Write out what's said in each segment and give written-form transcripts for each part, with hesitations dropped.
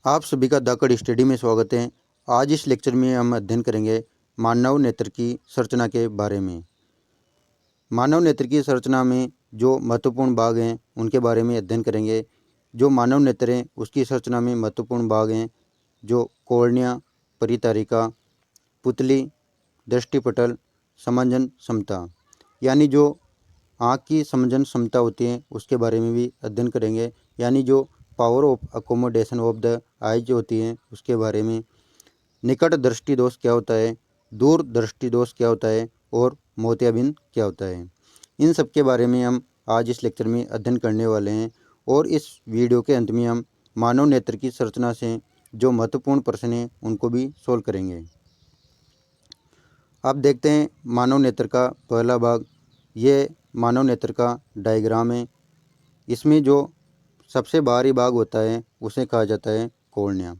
आप सभी का धाकड़ स्टडी में स्वागत है। आज इस लेक्चर में हम अध्ययन करेंगे मानव नेत्र की संरचना के बारे में। मानव नेत्र की संरचना में जो महत्वपूर्ण भाग हैं उनके बारे में अध्ययन करेंगे। जो मानव नेत्र है उसकी संरचना में महत्वपूर्ण भाग हैं जो कॉर्निया, परितारिका, पुतली, दृष्टिपटल, समंजन क्षमता, यानी जो आँख की समंजन क्षमता होती है उसके बारे में भी अध्ययन करेंगे। यानी जो power of accommodation of the eyes होती हैं उसके बारे में। निकट दृष्टि दोष क्या होता है, दूर दृष्टि दोष क्या होता है और मोतियाबिंद क्या होता है, इन सब के बारे में हम आज इस लेक्चर में अध्ययन करने वाले हैं। और इस वीडियो के अंत में हम मानव नेत्र की संरचना से जो महत्वपूर्ण प्रश्न हैं उनको भी सोल्व करेंगे। अब देखते हैं मानव नेत्र का पहला भाग। ये मानव नेत्र का डायग्राम है। इसमें जो सबसे बाहरी भाग होता है उसे कहा जाता है कॉर्निया,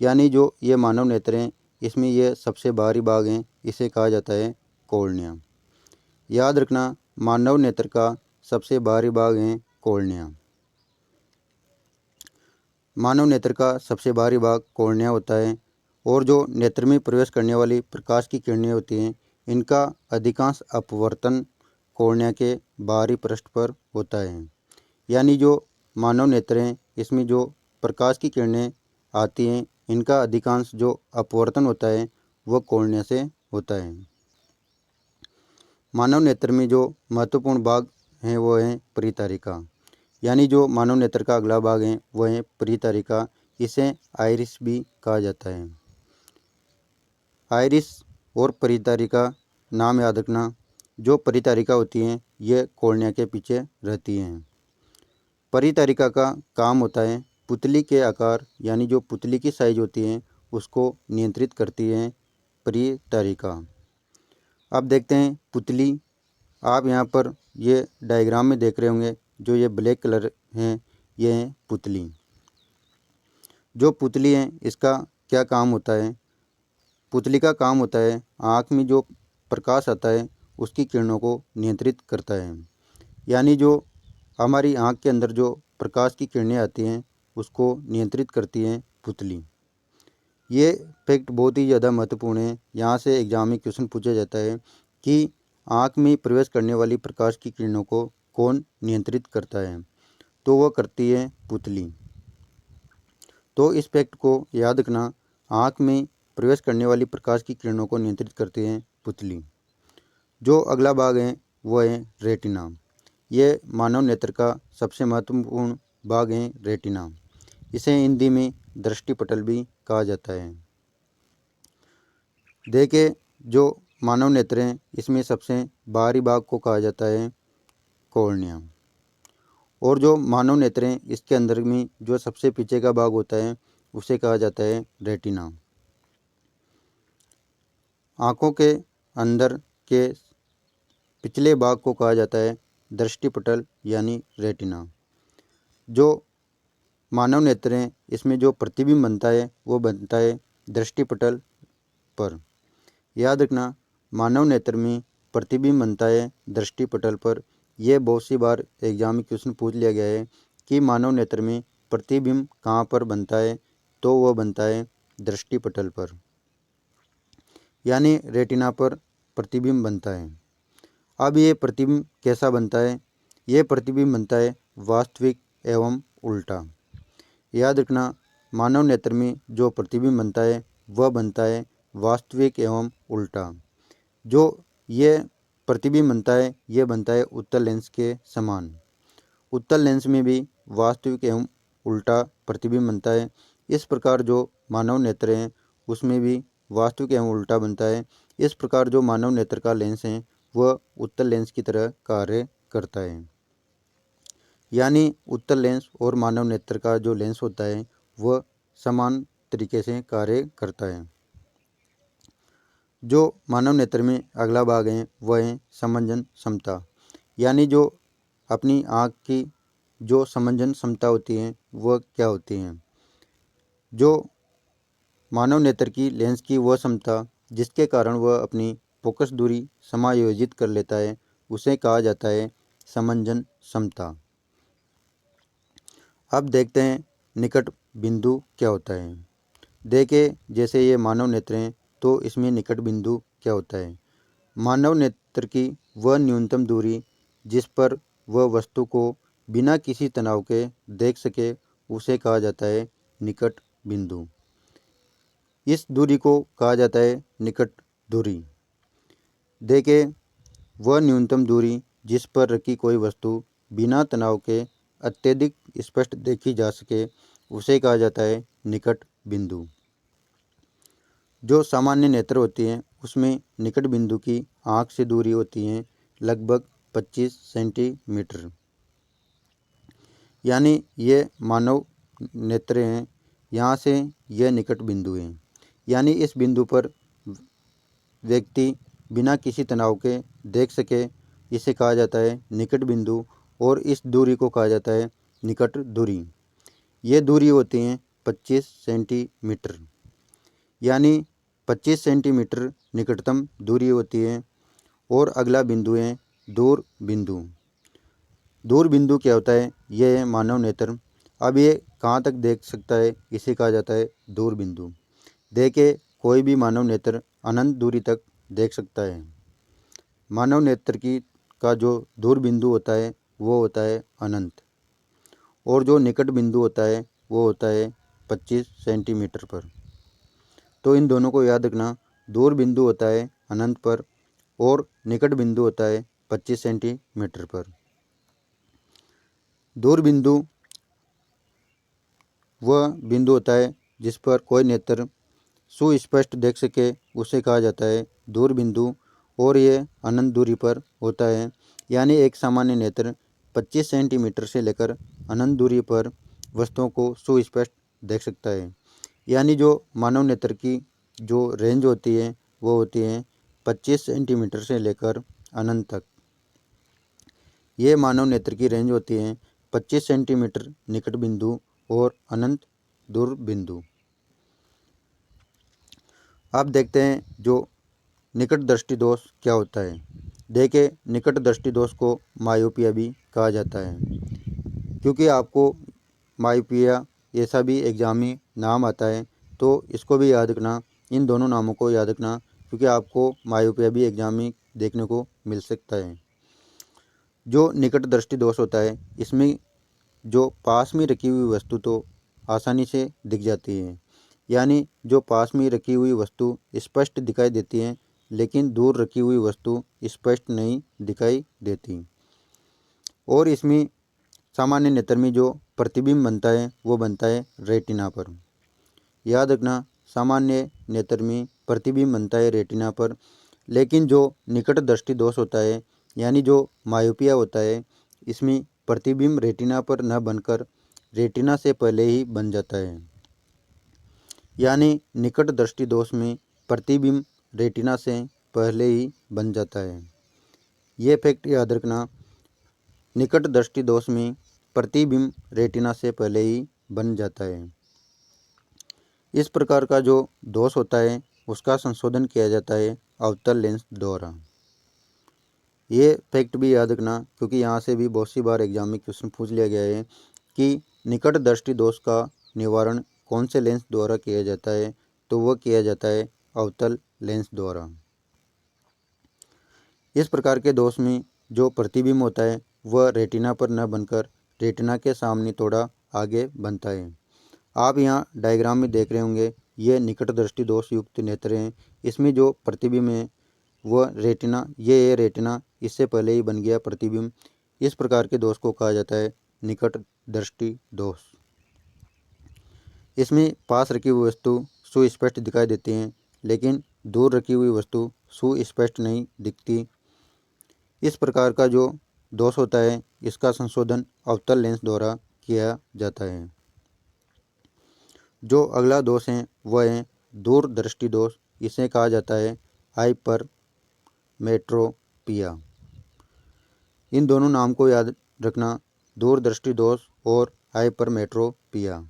यानी जो ये मानव नेत्र हैं इसमें ये सबसे बाहरी भाग हैं, इसे कहा जाता है कॉर्निया। याद रखना, मानव नेत्र का सबसे बाहरी भाग है कॉर्निया। मानव नेत्र का सबसे बाहरी भाग कॉर्निया होता है। और जो नेत्र में प्रवेश करने वाली प्रकाश की किरणें होती हैं इनका अधिकांश अपवर्तन कॉर्निया के बाहरी पृष्ठ पर होता है। यानी जो मानव नेत्र हैं इसमें जो प्रकाश की किरणें आती हैं इनका अधिकांश जो अपवर्तन होता है वह कॉर्निया से होता है। मानव नेत्र में जो महत्वपूर्ण भाग हैं वो हैं परितारिका, यानी जो मानव नेत्र का अगला भाग है वह है परितारिका। इसे आइरिस भी कहा जाता है। आइरिस और परितारिका नाम याद रखना। जो परितारिका होती हैं ये कॉर्निया के पीछे रहती हैं। परितारिका का काम होता है पुतली के आकार, यानी जो पुतली की साइज होती है उसको नियंत्रित करती है परितारिका। अब देखते हैं पुतली। आप यहाँ पर ये डायग्राम में देख रहे होंगे, जो ये ब्लैक कलर हैं ये हैं पुतली। जो पुतली है इसका क्या काम होता है? पुतली का काम होता है आँख में जो प्रकाश आता है उसकी किरणों को नियंत्रित करता है। यानी जो हमारी आँख के अंदर जो प्रकाश की किरणें आती हैं उसको नियंत्रित करती हैं पुतली। ये फैक्ट बहुत ही ज़्यादा महत्वपूर्ण है। यहाँ से एग्जाम में क्वेश्चन पूछा जाता है कि आँख में प्रवेश करने वाली प्रकाश की किरणों को कौन नियंत्रित करता है, तो वह करती है पुतली। तो इस फैक्ट को याद रखना, आँख में प्रवेश करने वाली प्रकाश की किरणों को नियंत्रित करती है पुतली। जो अगला भाग है वह है रेटिना। ये मानव नेत्र का सबसे महत्वपूर्ण भाग है रेटिना। इसे हिंदी में दृष्टिपटल भी कहा जाता है। देखिए, जो मानव नेत्र हैं इसमें सबसे बाहरी भाग को कहा जाता है कॉर्निया। और जो मानव नेत्र हैं इसके अंदर में जो सबसे पीछे का भाग होता है उसे कहा जाता है रेटिना। आँखों के अंदर के पिछले भाग को कहा जाता है दृष्टिपटल यानी रेटिना। जो मानव नेत्र हैं इसमें जो प्रतिबिंब बनता है वो बनता है दृष्टिपटल पर। याद रखना, मानव नेत्र में प्रतिबिंब बनता है दृष्टिपटल पर। यह बहुत सी बार एग्जाम में क्वेश्चन पूछ लिया गया है कि मानव नेत्र में प्रतिबिंब कहाँ पर बनता है, तो वह बनता है दृष्टिपटल पर, यानी रेटिना पर प्रतिबिंब बनता है। अब ये प्रतिबिंब कैसा बनता है? ये प्रतिबिंब बनता है वास्तविक एवं उल्टा। याद रखना, मानव नेत्र में जो प्रतिबिंब बनता है वह बनता है वास्तविक एवं उल्टा। जो ये प्रतिबिंब बनता है ये बनता है उत्तल लेंस के समान। उत्तल लेंस में भी वास्तविक एवं उल्टा प्रतिबिंब बनता है। इस प्रकार जो मानव नेत्र हैं उसमें भी वास्तविक एवं उल्टा बनता है। इस प्रकार जो मानव नेत्र का लेंस है वह उत्तल लेंस की तरह कार्य करता है। यानी उत्तल लेंस और मानव नेत्र का जो लेंस होता है वह समान तरीके से कार्य करता है। जो मानव नेत्र में अगला भाग है वह है समंजन क्षमता। यानी जो अपनी आँख की जो समंजन क्षमता होती है वह क्या होती हैं? जो मानव नेत्र की लेंस की वह क्षमता जिसके कारण वह अपनी फोकस दूरी समायोजित कर लेता है उसे कहा जाता है समंजन क्षमता। अब देखते हैं निकट बिंदु क्या होता है। देखें, जैसे ये मानव नेत्र हैं तो इसमें निकट बिंदु क्या होता है। मानव नेत्र की वह न्यूनतम दूरी जिस पर वह वस्तु को बिना किसी तनाव के देख सके उसे कहा जाता है निकट बिंदु। इस दूरी को कहा जाता है निकट दूरी। देखें, वह न्यूनतम दूरी जिस पर रखी कोई वस्तु बिना तनाव के अत्यधिक स्पष्ट देखी जा सके उसे कहा जाता है निकट बिंदु। जो सामान्य नेत्र होती हैं उसमें निकट बिंदु की आँख से दूरी होती है लगभग 25 सेंटीमीटर। यानी ये मानव नेत्र हैं, यहाँ से यह निकट बिंदु है। यानी इस बिंदु पर व्यक्ति बिना किसी तनाव के देख सके इसे कहा जाता है निकट बिंदु, और इस दूरी को कहा जाता है निकट दूरी। ये दूरी होती हैं 25 सेंटीमीटर। यानी 25 सेंटीमीटर निकटतम दूरी होती है। और अगला बिंदु है दूर बिंदु। दूर बिंदु क्या होता है, यह है मानव नेत्र। अब ये कहाँ तक देख सकता है इसे कहा जाता है दूर बिंदु। देखे, कोई भी मानव नेत्र अनंत दूरी तक देख सकता है। मानव नेत्र की का जो दूर बिंदु होता है वो होता है अनंत, और जो निकट बिंदु होता है वो होता है 25 सेंटीमीटर पर। तो इन दोनों को याद रखना, दूर बिंदु होता है अनंत पर और निकट बिंदु होता है 25 सेंटीमीटर पर। दूर बिंदु वह बिंदु होता है जिस पर कोई नेत्र सुस्पष्ट देख सके उसे कहा जाता है दूर बिंदु, और ये अनंत दूरी पर होता है। यानी एक सामान्य नेत्र 25 सेंटीमीटर से लेकर अनंत दूरी पर वस्तुओं को सुस्पष्ट देख सकता है। यानी जो मानव नेत्र की जो रेंज होती है वो होती है 25 सेंटीमीटर से लेकर अनंत तक। ये मानव नेत्र की रेंज होती है 25 सेंटीमीटर निकट बिंदु और अनंत दूर बिंदु। अब देखते हैं जो निकट दृष्टि दोष क्या होता है। देखें, निकट दृष्टि दोष को मायोपिया भी कहा जाता है, क्योंकि आपको मायोपिया ऐसा भी एग्जाम में नाम आता है, तो इसको भी याद रखना। इन दोनों नामों को याद रखना, क्योंकि आपको मायोपिया भी एग्जाम में देखने को मिल सकता है। जो निकट दृष्टि दोष होता है इसमें जो पास में रखी हुई वस्तु तो आसानी से दिख जाती है। यानी जो पास में रखी हुई वस्तु स्पष्ट दिखाई देती है, लेकिन दूर रखी हुई वस्तु स्पष्ट नहीं दिखाई देती। और इसमें सामान्य नेत्र में जो प्रतिबिंब बनता है वो बनता है रेटिना पर। याद रखना, सामान्य नेत्र में प्रतिबिंब बनता है रेटिना पर, लेकिन जो निकट दृष्टि दोष होता है यानी जो मायोपिया होता है इसमें प्रतिबिंब रेटिना पर न बनकर रेटिना से पहले ही बन जाता है। यानी निकट दृष्टि दोष में प्रतिबिंब रेटिना से पहले ही बन जाता है। ये फैक्ट याद रखना, निकट दृष्टि दोष में प्रतिबिंब रेटिना से पहले ही बन जाता है। इस प्रकार का जो दोष होता है उसका संशोधन किया जाता है अवतल लेंस द्वारा। ये फैक्ट भी याद रखना, क्योंकि यहाँ से भी बहुत सी बार एग्जाम में क्वेश्चन पूछ लिया गया है कि निकट दृष्टि दोष का निवारण कौन से लेंस द्वारा किया जाता है, तो वह किया जाता है अवतल लेंस द्वारा। इस प्रकार के दोष में जो प्रतिबिंब होता है वह रेटिना पर न बनकर रेटिना के सामने थोड़ा आगे बनता है। आप यहाँ डायग्राम में देख रहे होंगे, ये निकट दृष्टि दोष युक्त नेत्र हैं। इसमें जो प्रतिबिंब है वह रेटिना, ये रेटिना इससे पहले ही बन गया प्रतिबिंब। इस प्रकार के दोष को कहा जाता है निकट दृष्टि दोष। इसमें पास रखी हुई वस्तु सुस्पष्ट दिखाई देती हैं, लेकिन दूर रखी हुई वस्तु सुस्पष्ट नहीं दिखती। इस प्रकार का जो दोष होता है इसका संशोधन अवतल लेंस द्वारा किया जाता है। जो अगला दोष है वह है दूर दृष्टि दोष। इसे कहा जाता है हाइपरमेट्रोपिया। इन दोनों नाम को याद रखना, दूर दृष्टि दोष और हाइपरमेट्रोपिया।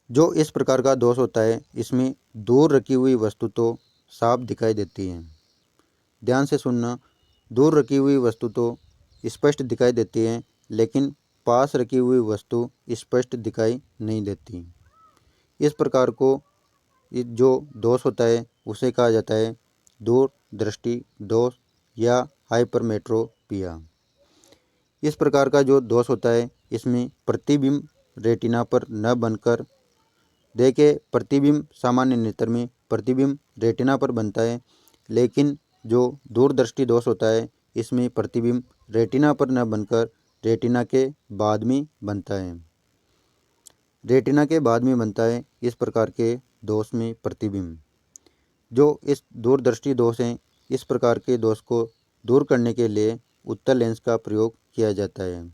जो इस प्रकार का दोष होता है इसमें दूर रखी हुई वस्तु तो साफ दिखाई देती है। ध्यान से सुनना, दूर रखी हुई वस्तु तो स्पष्ट दिखाई देती है, लेकिन पास रखी हुई वस्तु स्पष्ट दिखाई नहीं देती। इस प्रकार को जो दोष होता है उसे कहा जाता है दूरदृष्टि दोष या हाइपरमेट्रोपिया। इस प्रकार का जो दोष होता है इसमें प्रतिबिंब रेटिना पर न बनकर, देखिए प्रतिबिंब सामान्य नेत्र में प्रतिबिंब रेटिना पर बनता है, लेकिन जो दूरदृष्टि दोष होता है इसमें प्रतिबिंब रेटिना पर न बनकर रेटिना के बाद में बनता है। रेटिना के बाद में बनता है इस प्रकार के दोष में प्रतिबिंब। जो इस दूरदृष्टि दोष हैं, इस प्रकार के दोष को दूर करने के लिए उत्तल लेंस का प्रयोग किया जाता है।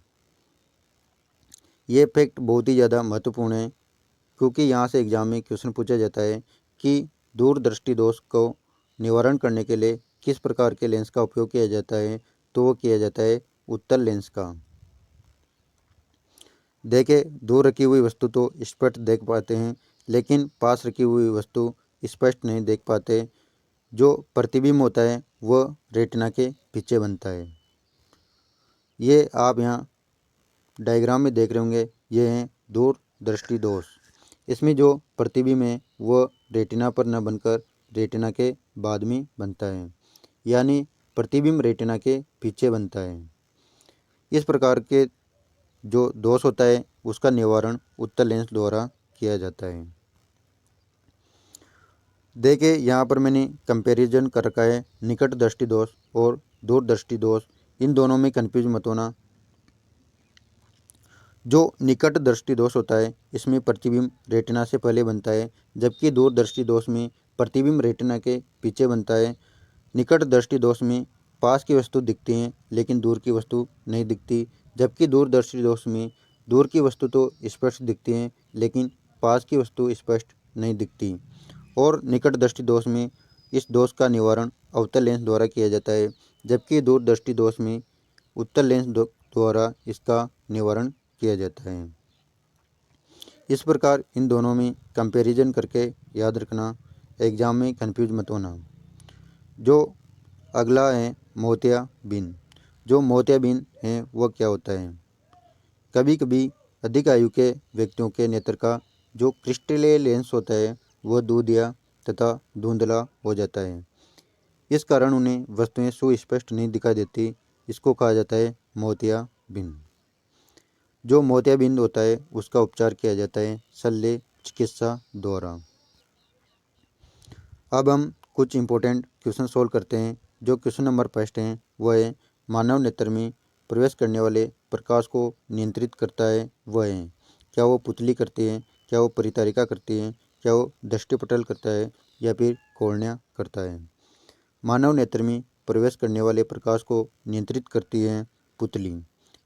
ये फैक्ट बहुत ही ज़्यादा महत्वपूर्ण है, क्योंकि यहाँ से एग्जाम में क्वेश्चन पूछा जाता है कि दूरदृष्टि दोष को निवारण करने के लिए किस प्रकार के लेंस का उपयोग किया जाता है, तो वो किया जाता है उत्तल लेंस का। देखें, दूर रखी हुई वस्तु तो स्पष्ट देख पाते हैं, लेकिन पास रखी हुई वस्तु स्पष्ट नहीं देख पाते। जो प्रतिबिंब होता है वह रेटिना के पीछे बनता है। ये आप यहाँ डायग्राम में देख रहे होंगे, ये हैं दूरदृष्टि दोष। इसमें जो प्रतिबिंब है वह रेटिना पर न बनकर रेटिना के बाद में बनता है, यानी प्रतिबिंब रेटिना के पीछे बनता है। इस प्रकार के जो दोष होता है उसका निवारण उत्तल लेंस द्वारा किया जाता है। देखिए, यहाँ पर मैंने कंपैरिजन कर रखा है निकट दृष्टि दोष और दूरदृष्टि दोष। इन दोनों में कन्फ्यूज मत होना। जो निकट दृष्टि दोष होता है इसमें प्रतिबिंब रेटिना से पहले बनता है, जबकि दूरदृष्टि दोष में प्रतिबिंब रेटिना के पीछे बनता है। निकट दृष्टि दोष में पास की वस्तु दिखती हैं लेकिन दूर की वस्तु नहीं दिखती, जबकि दूरदृष्टि दोष में दूर की वस्तु तो स्पष्ट दिखती हैं लेकिन पास की वस्तु स्पष्ट नहीं दिखती। और निकट दृष्टि दोष में इस दोष का निवारण अवतल लेंस द्वारा किया जाता है, जबकि दूरदृष्टि दोष में उत्तल लेंस द्वारा इसका निवारण किया जाता है। इस प्रकार इन दोनों में कंपैरिजन करके याद रखना, एग्जाम में कंफ्यूज मत होना। जो अगला है मोतियाबिंद। जो मोतियाबिंद है वह क्या होता है? कभी कभी अधिक आयु के व्यक्तियों के नेत्र का जो क्रिस्टलीय लेंस होता है वह दूधिया तथा धुंधला हो जाता है। इस कारण उन्हें वस्तुएं सुस्पष्ट नहीं दिखाई देती। इसको कहा जाता है मोतियाबिंद। जो मोतियाबिंद होता है उसका उपचार किया जाता है शल्य चिकित्सा द्वारा। अब हम कुछ इम्पोर्टेंट क्वेश्चन सोल्व करते हैं। जो क्वेश्चन नंबर फर्स्ट हैं वह है मानव नेत्र में प्रवेश करने वाले प्रकाश को नियंत्रित करता है वह है। क्या वो पुतली करती है, क्या वो परितारिका करती है, क्या वो दृष्टिपटल करता है या फिर कॉर्निया करता है? मानव नेत्र में प्रवेश करने वाले प्रकाश को नियंत्रित करती है पुतली,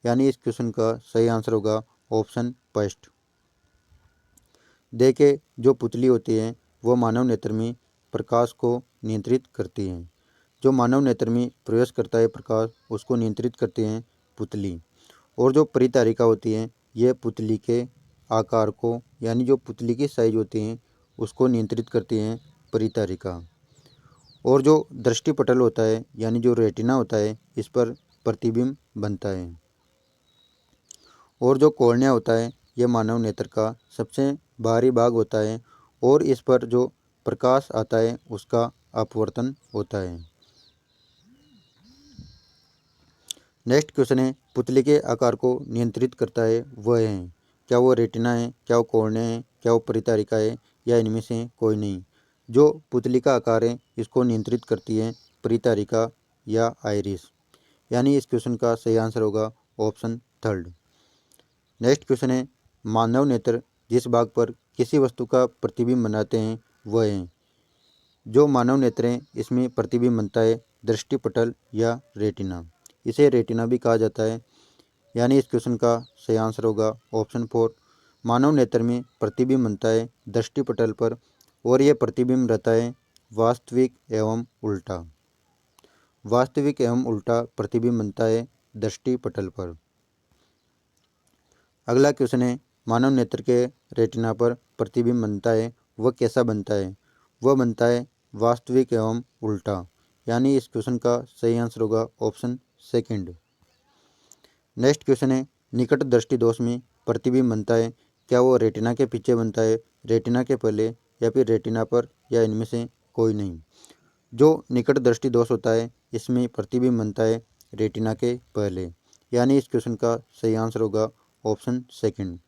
यानी इस क्वेश्चन का सही आंसर होगा ऑप्शन फर्स्ट। देखें, जो पुतली होती है वह मानव नेत्र में प्रकाश को नियंत्रित करती हैं। जो मानव नेत्र में प्रवेश करता है प्रकाश उसको नियंत्रित करती हैं पुतली। और जो परितारिका होती है यह पुतली के आकार को, यानी जो पुतली की साइज होती है उसको नियंत्रित करती हैं परितारिका। और जो दृष्टिपटल होता है यानी जो रेटिना होता है इस पर प्रतिबिंब बनता है। और जो कॉर्निया होता है यह मानव नेत्र का सबसे बाहरी भाग होता है और इस पर जो प्रकाश आता है उसका अपवर्तन होता है। नेक्स्ट क्वेश्चन है पुतली के आकार को नियंत्रित करता है वह है। क्या वो रेटिना है, क्या वो कॉर्निया है, क्या वो परितारिका है या इनमें से कोई नहीं? जो पुतली का आकार है इसको नियंत्रित करती है परितारिका या आइरिस, यानी इस क्वेश्चन का सही आंसर होगा ऑप्शन थर्ड। नेक्स्ट क्वेश्चन है मानव नेत्र जिस भाग पर किसी वस्तु का प्रतिबिंब बनाते हैं वह है। जो मानव नेत्र हैं इसमें प्रतिबिंब बनता है दृष्टिपटल या रेटिना, इसे रेटिना भी कहा जाता है, यानी इस क्वेश्चन का सही आंसर होगा ऑप्शन फोर। मानव नेत्र में प्रतिबिंब बनता है दृष्टिपटल पर और यह प्रतिबिंब रहता है वास्तविक एवं उल्टा। वास्तविक एवं उल्टा प्रतिबिंब बनता है दृष्टिपटल पर। अगला क्वेश्चन है मानव नेत्र के रेटिना पर प्रतिबिंब बनता है वह कैसा बनता है? वह बनता है वास्तविक एवं उल्टा, यानी इस क्वेश्चन का सही आंसर होगा ऑप्शन सेकंड। नेक्स्ट क्वेश्चन है निकट दृष्टि दोष में प्रतिबिंब बनता है, क्या वो रेटिना के पीछे बनता है, रेटिना के पहले, या फिर रेटिना पर, या इनमें से कोई नहीं। जो निकट दृष्टि दोष होता है इसमें प्रतिबिंब बनता है रेटिना के पहले, यानी इस क्वेश्चन का सही आंसर होगा ऑप्शन सेकंड।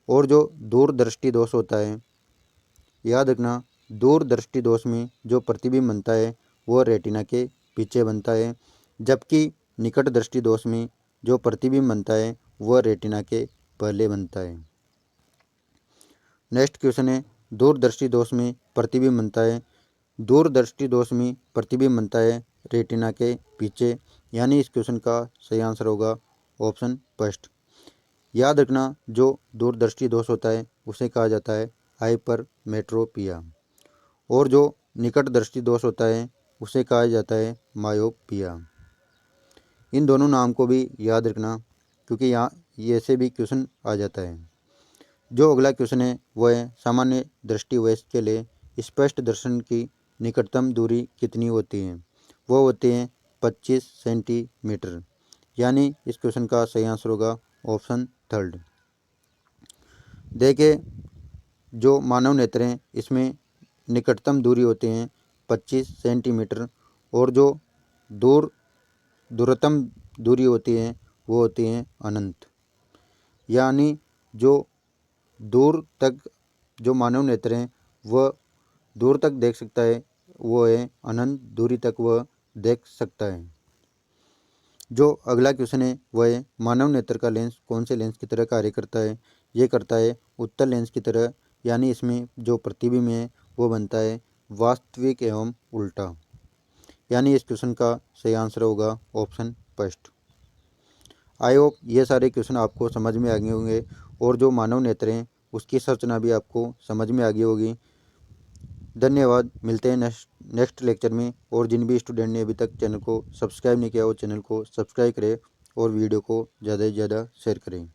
और जो दूरदृष्टि दोष होता है, याद रखना दूरदृष्टि दोष में जो प्रतिबिंब बनता है वो रेटिना के पीछे बनता है, जबकि निकट दृष्टि दोष में जो प्रतिबिंब बनता है वह रेटिना के पहले बनता है। नेक्स्ट क्वेश्चन है, दूरदृष्टि दोष में प्रतिबिंब बनता है, दूरदृष्टि दोष में प्रतिबिंब बनता है रेटिना के पीछे, यानी इस क्वेश्चन का सही आंसर होगा ऑप्शन फर्स्ट। याद रखना जो दूरदृष्टि दोष होता है उसे कहा जाता है हाइपरमेट्रोपिया, और जो निकट दृष्टि दोष होता है उसे कहा जाता है मायोपिया। इन दोनों नाम को भी याद रखना क्योंकि यहाँ ये से भी क्वेश्चन आ जाता है। जो अगला क्वेश्चन है वह है सामान्य दृष्टि वयस्क के लिए स्पष्ट दर्शन की निकटतम दूरी कितनी होती है, वो होती है 25 सेंटीमीटर, यानी इस क्वेश्चन का सही आंसर होगा ऑप्शन थर्ड। देखिए जो मानव नेत्र हैं इसमें निकटतम दूरी होती है 25 सेंटीमीटर, और जो दूरतम दूरी होती है वो होती है अनंत, यानी जो दूर तक जो मानव नेत्र हैं वह दूर तक देख सकता है वो है अनंत दूरी तक वह देख सकता है। जो अगला क्वेश्चन है वह है मानव नेत्र का लेंस कौन से लेंस की तरह कार्य करता है, ये करता है उत्तल लेंस की तरह, यानी इसमें जो प्रतिबिंब है वो बनता है वास्तविक एवं उल्टा, यानी इस क्वेश्चन का सही आंसर होगा ऑप्शन फर्स्ट। आई होप ये सारे क्वेश्चन आपको समझ में आ गए होंगे, और जो मानव नेत्र हैं उसकी संरचना भी आपको समझ में आ गई होगी। धन्यवाद, मिलते हैं नेक्स्ट लेक्चर में। और जिन भी स्टूडेंट ने अभी तक चैनल को सब्सक्राइब नहीं किया वो चैनल को सब्सक्राइब करें और वीडियो को ज़्यादा से ज़्यादा शेयर करें।